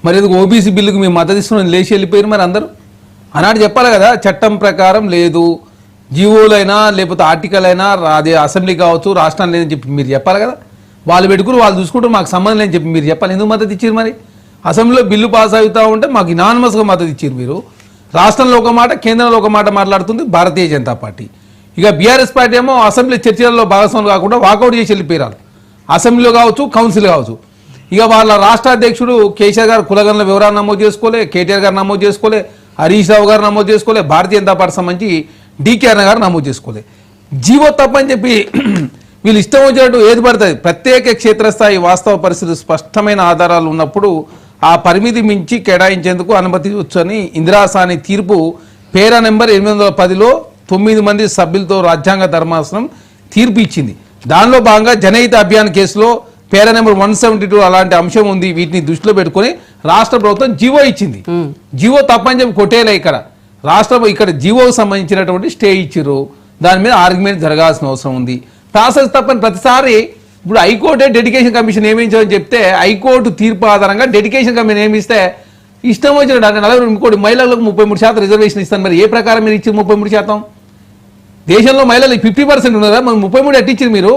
మరి ఎందుకు ఓబీసీ బిల్లుకు మేము మద్దతు ఇస్తున్నాం లేచి వెళ్ళిపోయారు మరి అందరూ ఆనాడు చెప్పాలి కదా, చట్టం ప్రకారం లేదు, జీవోలైనా లేకపోతే ఆర్టికల్ అయినా అది అసెంబ్లీ కావచ్చు రాష్ట్రం లేదని చెప్పి మీరు చెప్పాలి కదా. వాళ్ళు పెట్టుకుని వాళ్ళు చూసుకుంటూ మాకు సంబంధం లేని చెప్పి మీరు చెప్పాలి. ఎందుకు మద్దతు ఇచ్చారు మరి? అసెంబ్లీలో బిల్లు పాస్ అవుతూ ఉంటే మాకు ఇనానిమస్గా మద్దతు ఇచ్చారు మీరు. రాష్ట్రంలో ఒక మాట, కేంద్రంలో ఒక మాట మాట్లాడుతుంది భారతీయ జనతా పార్టీ. ఇక బీఆర్ఎస్ పార్టీ ఏమో అసెంబ్లీ చర్చల్లో భాగస్వాములు కాకుండా వాకౌట్ చేసి వెళ్ళిపోయారు. అసెంబ్లీలో కావచ్చు, కౌన్సిల్ కావచ్చు. ఇక వాళ్ళ రాష్ట్ర అధ్యక్షుడు కేసీఆర్ గారు కులగణన వివరాలు నమోదు చేసుకోలే, కేటీఆర్ గారు నమోదు చేసుకోలే, హరీష్ రావు గారు నమోదు చేసుకోలే, భారతీయ జనతా పార్టీ సంబంధించి డీకే అన్న గారు నమోదు చేసుకోలే. జీవో తప్పని చెప్పి వీళ్ళు ఇష్టం వచ్చినట్టు ఏది పడుతుంది. ప్రత్యేక క్షేత్రస్థాయి వాస్తవ పరిస్థితులు స్పష్టమైన ఆధారాలు ఉన్నప్పుడు ఆ పరిమితి మించి కేటాయించేందుకు అనుమతించని ఇందిరాసాని తీర్పు పేరా నెంబర్ 810లో 9 మంది సభ్యులతో రాజ్యాంగ ధర్మాసనం తీర్పు ఇచ్చింది. దానిలో భాగంగా జనహిత అభియాన్ కేసులో పేరా నెంబర్ 172 అలాంటి అంశం ఉంది. వీటిని దృష్టిలో పెట్టుకుని రాష్ట్ర ప్రభుత్వం జీవో ఇచ్చింది. జీవో తప్పని చెప్పి కొట్టేలే. ఇక్కడ జీవోకు సంబంధించినటువంటి స్టే ఇచ్చిర్రు. దాని మీద ఆర్గ్యుమెంట్ జరగాల్సిన అవసరం ఉంది. ప్రాసెస్ తప్పని ప్రతిసారి ఇప్పుడు హైకోర్టే డెడికేషన్ కమిషన్ నియమించామని చెప్తే హైకోర్టు తీర్పు ఆధారంగా డెడికేషన్ కమిషన్ నియమిస్తే ఇష్టం వచ్చినట్టు అంటే 40 మహిళలకు 33% రిజర్వేషన్ ఇస్తాను. మరి ఏ ప్రకారం మీరు ఇచ్చి 33%? దేశంలో మహిళలు 50% ఉన్నారా? మరి 33 ఎట్టిచ్చారు మీరు?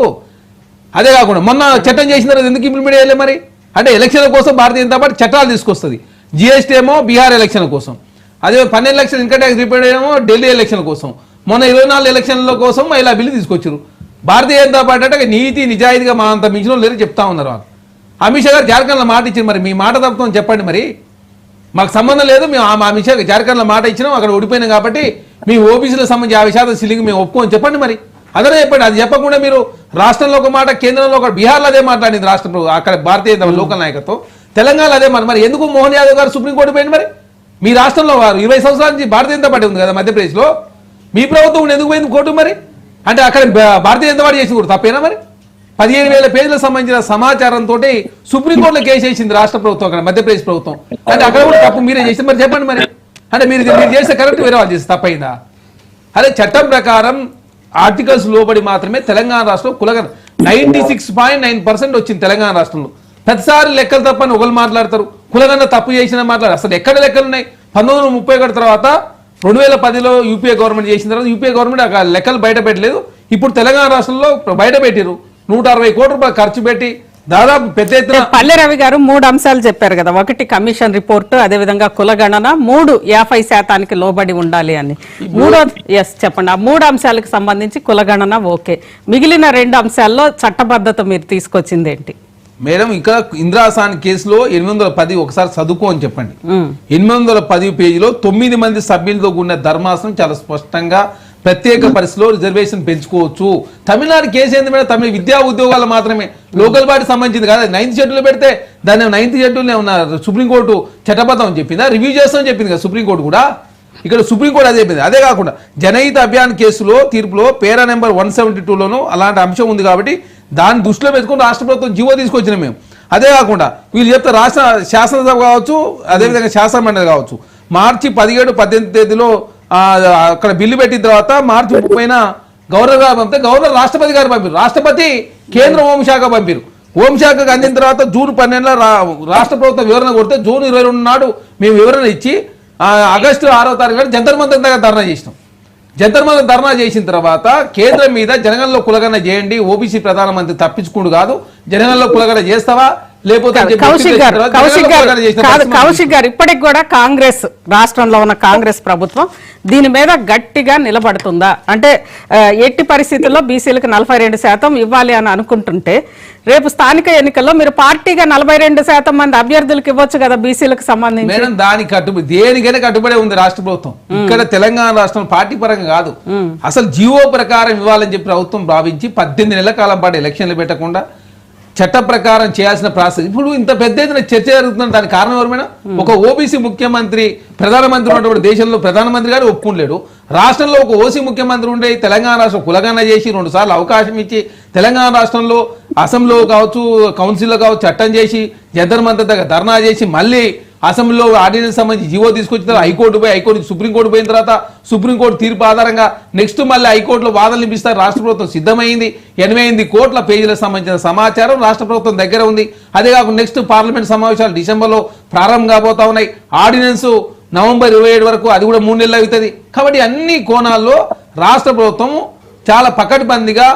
అదే కాకుండా మొన్న చట్టం చేసిన తర్వాత ఎందుకు ఇంప్లిమెంట్ చేయలే మరి? అంటే ఎలక్షన్ల కోసం భారతీయ జనతా పార్టీ చట్టాలు తీసుకొస్తుంది. జిఎస్టీ ఏమో బీహార్ ఎలక్షన్ల కోసం, అదే 12 లక్షల ఇన్కమ్ ట్యాక్స్ రిపేర్ ఏమో ఢిల్లీ ఎలక్షన్ల కోసం, మొన్న 24 ఎలక్షన్ల కోసం మహిళా బిల్లు తీసుకొచ్చారు. భారతీయ జనతా పార్టీ అంటే నీతి నిజాయితీగా మా అంత మించిన లేరు చెప్తా ఉన్నారు వాళ్ళు. అమిత్ షా గారు జార్ఖండ్లో మాట ఇచ్చారు. మరి మీ మాట తప్పుతాం చెప్పండి. మరి మాకు సంబంధం లేదు, మేము అమిత్ షా జార్ఖండ్లో మాట ఇచ్చినాం, అక్కడ ఓడిపోయినాం కాబట్టి మీ ఓబీసీలకు సంబంధించి 50% సిలింగ్ మేము ఒప్పుకోని చెప్పండి. మరి అదే చెప్పండి. అది చెప్పకుండా మీరు రాష్ట్రంలో ఒక మాట, కేంద్రంలో ఒక, బీహార్లో అదే మాట్లాడింది రాష్ట్ర అక్కడ భారతీయ లోకల్ నాయకత్వం, తెలంగాణలో అదే మాట. మరి ఎందుకు మోహన్ యాదవ్ గారు సుప్రీంకోర్టు పోయింది? మరి మీ రాష్ట్రంలో వారు 20 సంవత్సరాల నుంచి భారతీయ జనతా పార్టీ ఉంది కదా మధ్యప్రదేశ్లో, మీ ప్రభుత్వం ఎందుకు పోయింది కోర్టు? మరి అంటే అక్కడ భారతీయ జనతా పార్టీ చేసింది కూడా తప్పేనా? మరి 15,000 పేజీలకు సంబంధించిన సమాచారంతో సుప్రీంకోర్టులో కేసు వేసింది రాష్ట్ర ప్రభుత్వం, అక్కడ మధ్యప్రదేశ్ ప్రభుత్వం. అంటే అక్కడ కూడా తప్పు మీరే చేసింది. మరి చెప్పండి. మరి అంటే మీరు చేస్తే కరెక్ట్, వేరే వాళ్ళు చేస్తే తప్పైందా? అదే చట్టం ప్రకారం ఆర్టికల్స్ లోబడి మాత్రమే తెలంగాణ రాష్ట్రంలో కులగన 96.9% వచ్చింది తెలంగాణ రాష్ట్రంలో. ప్రతిసారి లెక్కలు తప్పని ఒకరు మాట్లాడతారు, కులగన్న తప్పు చేసిన మాట్లాడారు. అసలు ఎక్కడ లెక్కలు ఉన్నాయి? 1931 తర్వాత 2010లో యూపీఏ గవర్నమెంట్ చేసిన తర్వాత యూపీఏ గవర్నమెంట్ ఆ లెక్కలు బయట పెట్టలేదు. ఇప్పుడు తెలంగాణ రాష్ట్రంలో బయట పెట్టారు. 160 కోట్ల రూపాయలు ఖర్చు పెట్టి దాదాపు పెద్ద ఎత్తున. పల్లె రవి గారు 3 అంశాలు చెప్పారు కదా. ఒకటి కమిషన్ రిపోర్టు, అదేవిధంగా కులగణన, 3 50% లోబడి ఉండాలి అని. చెప్పండి. ఆ 3 అంశాలకు సంబంధించి కులగణన ఓకే, మిగిలిన 2 అంశాల్లో చట్టబద్ధత మీరు తీసుకొచ్చింది ఏంటి? మేడం, ఇక్కడ ఇందిరాసాని కేసులో 810 ఒకసారి చదువుకో అని చెప్పండి. 810 పేజీలో 9 మంది సభ్యులతో కూడిన ధర్మాసనం చాలా స్పష్టంగా ప్రత్యేక పరిస్థితిలో రిజర్వేషన్ పెంచుకోవచ్చు. తమిళనాడు కేసు ఏంది మేడం? తమిళ విద్యా ఉద్యోగాలు మాత్రమే, లోకల్ బాడీ సంబంధించింది కాదు. 9th షెడ్యూల్ పెడితే దాన్ని 9th షెడ్యూల్ ఉన్న సుప్రీంకోర్టు చట్టబద్ధం అని చెప్పిందా? రివ్యూ చేస్తామని చెప్పింది కదా సుప్రీంకోర్టు కూడా. ఇక్కడ సుప్రీంకోర్టు అదే చెప్పింది. అదే కాకుండా జనహిత అభియాన్ కేసులో తీర్పులో పేరా నెంబర్ 172లోనూ అలాంటి అంశం ఉంది కాబట్టి దాన్ని దృష్టిలో పెట్టుకుని రాష్ట్ర ప్రభుత్వం జీవో తీసుకొచ్చినాం మేము. అదే కాకుండా వీళ్ళు చెప్తే రాష్ట్ర శాసనసభ కావచ్చు, అదేవిధంగా శాసనమండలి కావచ్చు, మార్చి 17, 18 తేదీలో అక్కడ బిల్లు పెట్టిన తర్వాత మార్చి 30న గవర్నర్ గారు పంపితే గవర్నర్ రాష్ట్రపతి గారు పంపారు, రాష్ట్రపతి కేంద్ర హోంశాఖ పంపారు. హోంశాఖకు అందిన తర్వాత జూన్ 12లో రాష్ట్ర ప్రభుత్వం వివరణ కొడితే జూన్ 22 నాడు మేము వివరణ ఇచ్చి ఆగస్టు 6వ తారీఖు జంతర్ మంతర్ దగ్గర ధర్నా చేసినాం. జంతర్ మంతర్ ధర్నా చేసిన తర్వాత కేంద్రం మీద జనగణనలో కులగణన చేయండి, ఓబీసీ ప్రధానమంత్రి తప్పించుకుంటూ కాదు, జనగణనలో కులగణన చేస్తావా లేకపోతే కౌశిక్ గారు ఇప్పటికి కూడా కాంగ్రెస్ రాష్ట్రంలో ఉన్న కాంగ్రెస్ ప్రభుత్వం దీని మీద గట్టిగా నిలబడుతుందా? అంటే ఎట్టి పరిస్థితుల్లో బీసీలకు 42% ఇవ్వాలి అని అనుకుంటుంటే రేపు స్థానిక ఎన్నికల్లో మీరు పార్టీగా 42% మంది అభ్యర్థులకు ఇవ్వచ్చు కదా బీసీలకు సంబంధించి. మేడం, దానికి కట్టుబడి దేనికైనా కట్టుబడే ఉంది రాష్ట్ర ప్రభుత్వం. ఇక్కడ తెలంగాణ రాష్ట్రం పార్టీ పరంగా కాదు, అసలు జీవో ప్రకారం ఇవ్వాలని చెప్పి ప్రభుత్వం భావించి 18 నెలల కాలం పాటు ఎలక్షన్లు పెట్టకుండా చట్ట ప్రకారం చేయాల్సిన ప్రాసెస్. ఇప్పుడు ఇంత పెద్ద ఎత్తున చర్చ జరుగుతున్న దానికి కారణం ఎవరైనా? ఒక ఓబీసీ ముఖ్యమంత్రి, ప్రధానమంత్రి ఉన్నటువంటి దేశంలో ప్రధానమంత్రి గారు ఒప్పుకోలేడు. రాష్ట్రంలో ఒక ఓసీ ముఖ్యమంత్రి ఉండే తెలంగాణ రాష్ట్రం కులగణన చేసి 2 సార్లు అవకాశం ఇచ్చి తెలంగాణ రాష్ట్రంలో అసెంబ్లీలో కావచ్చు, కౌన్సిల్లో కావచ్చు చట్టం చేసి జంతర్ మంతర్ దగ్గర ధర్నా చేసి మళ్ళీ అసెంబ్లీలో ఆర్డినెన్స్ సంబంధించి జీవో తీసుకొచ్చిన తర్వాత హైకోర్టు పోయి హైకోర్టు సుప్రీంకోర్టు పోయిన తర్వాత సుప్రీంకోర్టు తీర్పు ఆధారంగా నెక్స్ట్ మళ్ళీ హైకోర్టులో వాదనలు ఇప్పిస్తారు. రాష్ట్ర ప్రభుత్వం సిద్ధమైంది. 88 కోట్ల పేజీలకు సంబంధించిన సమాచారం రాష్ట్ర ప్రభుత్వం దగ్గర ఉంది. అదే కాకుండా నెక్స్ట్ పార్లమెంట్ సమావేశాలు డిసెంబర్లో ప్రారంభం కాబోతా ఉన్నాయి. ఆర్డినెన్స్ నవంబర్ 27 వరకు, అది కూడా 3 నెలలు అవుతుంది. కాబట్టి అన్ని కోణాల్లో రాష్ట్ర ప్రభుత్వం చాలా పకడ్బందీగా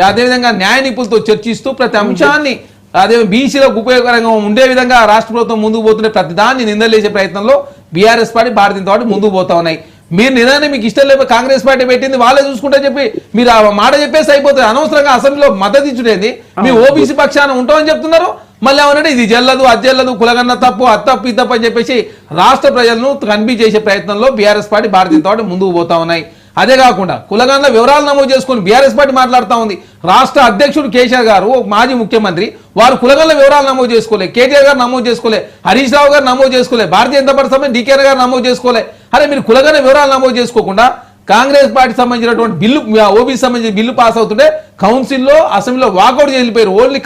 అదేవిధంగా న్యాయ నిపుణులతో చర్చిస్తూ ప్రతి అంశాన్ని అదే బీసీలకు ఉపయోగకరంగా ఉండే విధంగా రాష్ట్ర ప్రభుత్వం ముందుకు పోతున్న ప్రతి దాన్ని నిందలేసే ప్రయత్నంలో BRS party Bharatiya Janata party ముందుకు పోతా ఉన్నాయి. మీరు నిజాన్ని మీకు ఇష్టం లేకపోతే కాంగ్రెస్ పార్టీ పెట్టింది వాళ్ళే చూసుకుంటా చెప్పి మీరు ఆ మాట చెప్పేసి అయిపోతుంది. అనవసరంగా అసెంబ్లీలో మద్దతు ఇచ్చుడేది. మీ ఓబీసీ పక్షాన ఉంటామని చెప్తున్నారు. మళ్ళీ ఏమన్నా ఇది జల్లదు అది జల్లదు కులగన్న తప్పు అది తప్పు ఇది తప్పు అని చెప్పేసి రాష్ట్ర ప్రజలను కన్ఫ్యూజ్ చేసే ప్రయత్నంలో BRS party Bharatiya Janata party ముందుకు పోతా ఉన్నాయి. అదే కాకుండా కులగన్ల వివరాలు నమోదు చేసుకుని బీఆర్ఎస్ పార్టీ మాట్లాడుతూ ఉంది. రాష్ట్ర అధ్యక్షుడు కేసీఆర్ గారు మాజీ ముఖ్యమంత్రి వారు కులగన్ల వివరాలు నమోదు చేసుకోలే, కేటీఆర్ గారు నమోదు చేసుకోలే, హరీష్ రావు గారు నమోదు చేసుకోలే, భారతీయ జనతా పార్టీ సంబంధించి డీకేఆర్ గారు నమోదు చేసుకోలే. అరే మీరు కులగన్ల వివరాలు నమోదు చేసుకోకుండా కాంగ్రెస్ పార్టీ సంబంధించినటువంటి బిల్లు ఓబీసీ సంబంధించిన బిల్లు పాస్ అవుతుంటే కౌన్సిల్లో అసెంబ్లీలో వాకౌట్ చేసిపోయారు. ఓన్లీ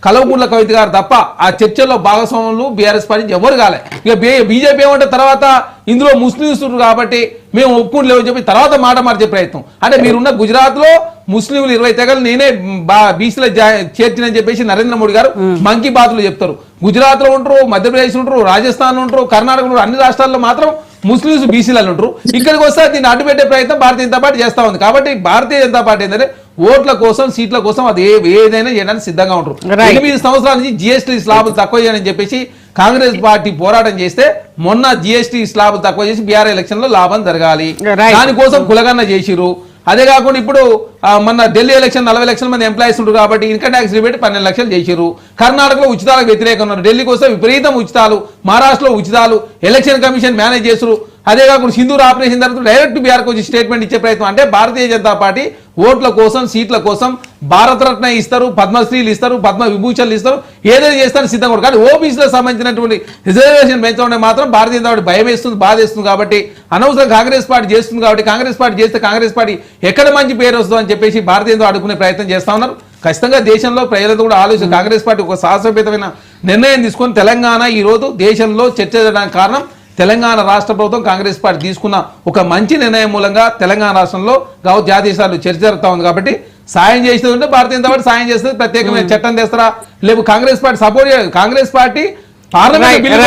కలవకుంట్ల కవిత గారు తప్ప ఆ చర్చల్లో భాగస్వాములు బీఆర్ఎస్ పార్టీ ఎవరు కాలే. ఇక బీజేపీ ఏమంటే తర్వాత ఇందులో ముస్లింస్ కాబట్టి మేము ఒప్పుకుంటలేమని చెప్పి తర్వాత మాట మార్చే ప్రయత్నం. అంటే మీరున్న గుజరాత్ లో ముస్లింలు 20 తెగలు నేనే బీసీలో చేర్చినని చెప్పేసి నరేంద్ర మోడీ గారు మన్ కీ బాత్ లో చెప్తారు. గుజరాత్ లో ఉంటారు, మధ్యప్రదేశ్ ఉంటారు, రాజస్థాన్ ఉంటారు, కర్ణాటక ఉంటారు, అన్ని రాష్ట్రాల్లో మాత్రం ముస్లింస్ బీసీలలో ఉంటారు. ఇక్కడికి వస్తే దీన్ని అడ్డుపెట్టే ప్రయత్నం భారతీయ జనతా పార్టీ చేస్తా ఉంది. కాబట్టి భారతీయ జనతా పార్టీ ఏంటంటే ఓట్ల కోసం సీట్ల కోసం అది ఏదైనా చేయడానికి సిద్ధంగా ఉంటారు. 8 సంవత్సరాల నుంచి జిఎస్టీ స్లాబులు తక్కువ చేయని చెప్పేసి కాంగ్రెస్ పార్టీ పోరాటం చేస్తే మొన్న జిఎస్టీ స్లాబులు తక్కువ చేసి బీఆర్ ఎలక్షన్ లో లాభం జరగాలి దానికోసం కులగన్న చేసిరు. అదే కాకుండా ఇప్పుడు మొన్న ఢిల్లీ ఎలక్షన్ 40 లక్షల మంది ఎంప్లాయీస్ ఉంటారు కాబట్టి ఇన్కమ్ ట్యాక్స్ రిబేట్ 12 లక్షలు చేసిరు. కర్ణాటకలో ఉచితాలకు వ్యతిరేకంగా ఉన్నారు. ఢిల్లీకి వస్తే విపరీతం ఉచితాలు, మహారాష్ట్రలో ఉచితాలు, ఎలక్షన్ కమిషన్ మేనేజ్ చేస్తారు. అదే కాకుండా సింధూర్ ఆపరేషన్ తర్వాత డైరెక్ట్ బీఆర్కి వచ్చి స్టేట్మెంట్ ఇచ్చే ప్రయత్నం. అంటే భారతీయ జనతా పార్టీ ఓట్ల కోసం సీట్ల కోసం భారతరత్న ఇస్తారు, పద్మశ్రీలు ఇస్తారు, పద్మ విభూషణలు ఇస్తారు, ఏదైనా చేస్తారని సిద్ధంగా ఉంటారు. కానీ ఓబీసీలకు సంబంధించినటువంటి రిజర్వేషన్ పెంచడం మాత్రం భారతీయ జనతా పార్టీ భయం వేస్తుంది, బాధ వేస్తుంది. కాబట్టి అనవసరం కాంగ్రెస్ పార్టీ చేస్తుంది. కాబట్టి కాంగ్రెస్ పార్టీ చేస్తే కాంగ్రెస్ పార్టీ ఎక్కడ మంచి పేరు వస్తుందో అని చెప్పేసి భారతీయ జనతా అడుగునే ప్రయత్నం చేస్తా ఉన్నారు. ఖచ్చితంగా దేశంలో ప్రజలతో కూడా ఆలోచన కాంగ్రెస్ పార్టీ ఒక సాహసోపేతమైన నిర్ణయం తీసుకొని తెలంగాణ ఈ రోజు దేశంలో చర్చ జరగడానికి కారణం తెలంగాణ రాష్ట్ర ప్రభుత్వం కాంగ్రెస్ పార్టీ తీసుకున్న ఒక మంచి నిర్ణయం మూలంగా తెలంగాణ రాష్ట్రంలో జాతీయ స్థాయిలో చర్చ జరుగుతా ఉంది. కాబట్టి సాయం చేసేది ఉంటే భారతీయ జనతా పార్టీ సాయం చేస్తుంది. ప్రత్యేకమైన చట్టం తెస్తారా లేకపోతే Congress party support Congress party parliament bill